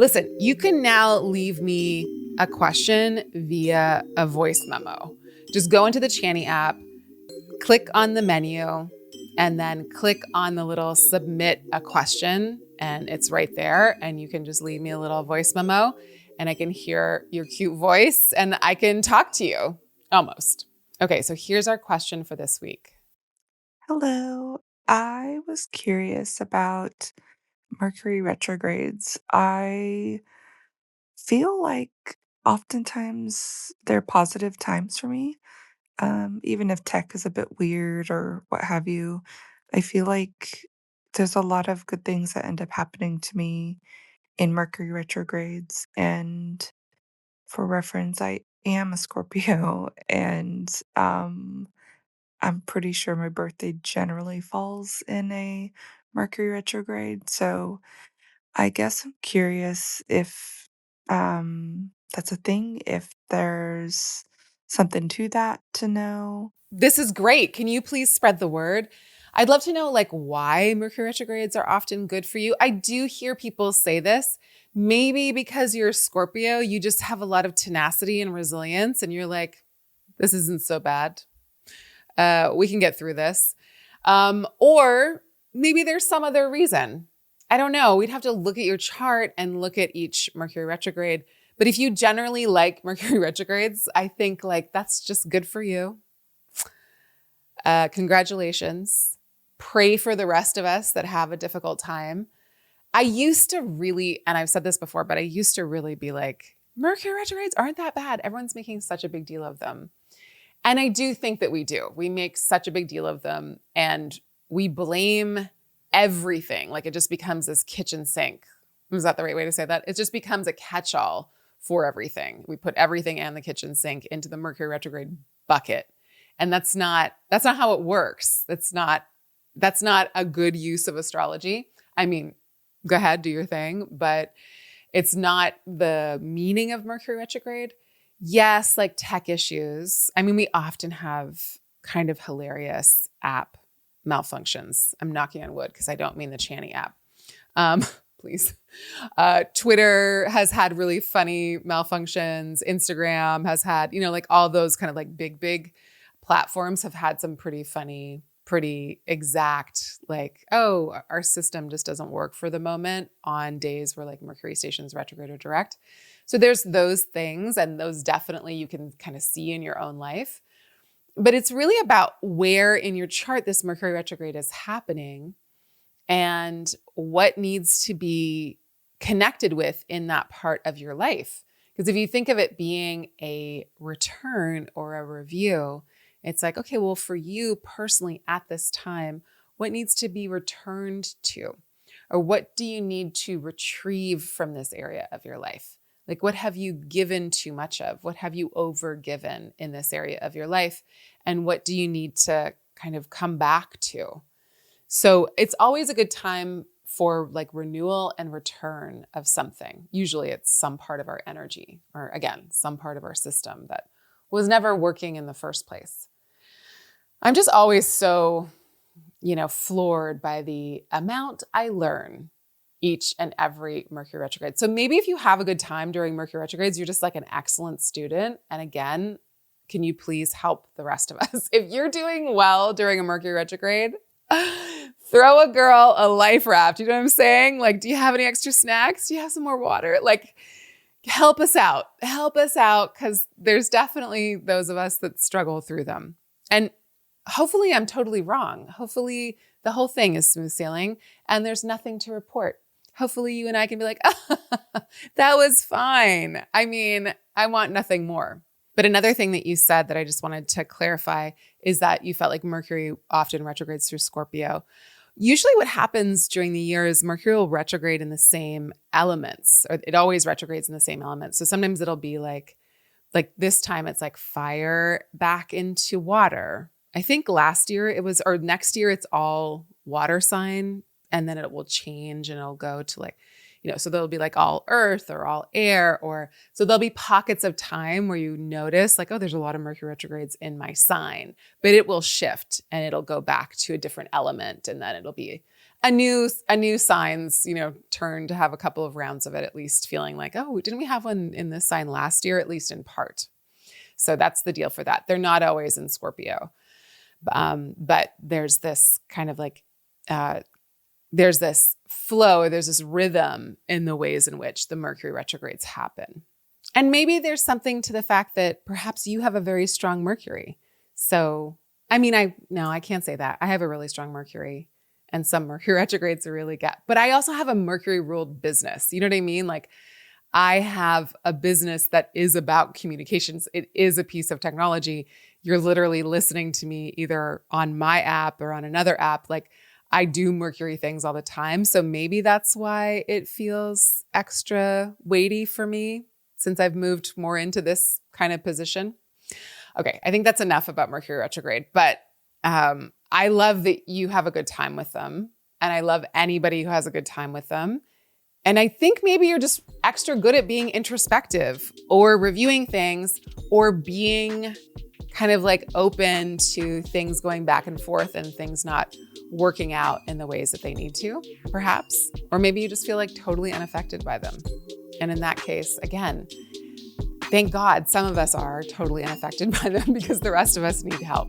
Listen, you can now leave me a question via a voice memo. Just go into the CHANI app, click on the menu, and then click on the little submit a question, and it's right there. And you can just leave me a little voice memo, and I can hear your cute voice, and I can talk to you, almost. Okay, so here's our question for this week. Hello. I was curious about Mercury retrogrades. I feel like oftentimes they're positive times for me. Even if tech is a bit weird or what have you, I feel like there's a lot of good things that end up happening to me in Mercury retrogrades. And for reference, I am a Scorpio and I'm pretty sure my birthday generally falls in a Mercury retrograde. So I guess I'm curious if that's a thing, if there's something to that to know. This is great. Can you please spread the word? I'd love to know why Mercury retrogrades are often good for you. I do hear people say this. Maybe because you're a Scorpio, you just have a lot of tenacity and resilience and you're like, this isn't so bad. We can get through this. Or maybe there's some other reason. I don't know. We'd have to look at your chart and look at each Mercury retrograde. But if you generally like Mercury retrogrades, I think that's just good for you. Congratulations. Pray for the rest of us that have a difficult time. I used to really, and I've said this before, but I used to really be like, Mercury retrogrades aren't that bad. Everyone's making such a big deal of them. And I do think that we do. We make such a big deal of them and we blame everything. It just becomes this kitchen sink. Is that the right way to say that? It just becomes a catch-all for everything. We put everything and the kitchen sink into the Mercury retrograde bucket. And that's not how it works. That's not a good use of astrology. I mean, go ahead, do your thing, but it's not the meaning of Mercury retrograde. Yes, tech issues. I mean, we often have kind of hilarious app malfunctions. I'm knocking on wood because I don't mean the CHANI app. Please. Twitter has had really funny malfunctions. Instagram has had, all those kind of big platforms have had some pretty funny, pretty exact, oh, our system just doesn't work for the moment on days where Mercury stations retrograde or direct. So there's those things, and those definitely you can kind of see in your own life. But it's really about where in your chart this Mercury retrograde is happening and what needs to be connected with in that part of your life. Because if you think of it being a return or a review, it's okay, well, for you personally at this time, what needs to be returned to? Or what do you need to retrieve from this area of your life? What have you given too much of? What have you overgiven in this area of your life? And what do you need to kind of come back to? So it's always a good time for renewal and return of something. Usually it's some part of our energy, or again, some part of our system that was never working in the first place. I'm just always so, floored by the amount I learn each and every Mercury retrograde. So maybe if you have a good time during Mercury retrogrades, you're just an excellent student. And again, can you please help the rest of us? If you're doing well during a Mercury retrograde, throw a girl a life raft. You know what I'm saying? Do you have any extra snacks? Do you have some more water? Help us out. Help us out, because there's definitely those of us that struggle through them. And hopefully I'm totally wrong. Hopefully the whole thing is smooth sailing and there's nothing to report. Hopefully you and I can be that was fine. I mean, I want nothing more. But another thing that you said that I just wanted to clarify is that you felt like Mercury often retrogrades through Scorpio. Usually what happens during the year is Mercury will retrograde in the same elements, or it always retrogrades in the same elements. So sometimes it'll be like this time it's fire back into water. I think last year it was, or next year it's all water sign, and then it will change and it'll go to so there'll be all earth or all air, or so there'll be pockets of time where you notice oh, there's a lot of Mercury retrogrades in my sign, but it will shift and it'll go back to a different element. And then it'll be a new sign's, turn to have a couple of rounds of it, at least feeling like, oh, didn't we have one in this sign last year, at least in part? So that's the deal for that. They're not always in Scorpio. But there's this kind of like, there's this flow, there's this rhythm in the ways in which the Mercury retrogrades happen. And maybe there's something to the fact that perhaps you have a very strong Mercury. So, I can't say that. I have a really strong Mercury, and some Mercury retrogrades are really good. But I also have a Mercury ruled business. You know what I mean? Like, I have a business that is about communications. It is a piece of technology. You're literally listening to me either on my app or on another app. Like, I do Mercury things all the time. So maybe that's why it feels extra weighty for me since I've moved more into this kind of position. Okay, I think that's enough about Mercury retrograde. But I love that you have a good time with them. And I love anybody who has a good time with them. And I think maybe you're just extra good at being introspective or reviewing things or being kind of like open to things going back and forth and things not working out in the ways that they need to, perhaps. Or maybe you just feel like totally unaffected by them. And in that case, again, thank God some of us are totally unaffected by them because the rest of us need help.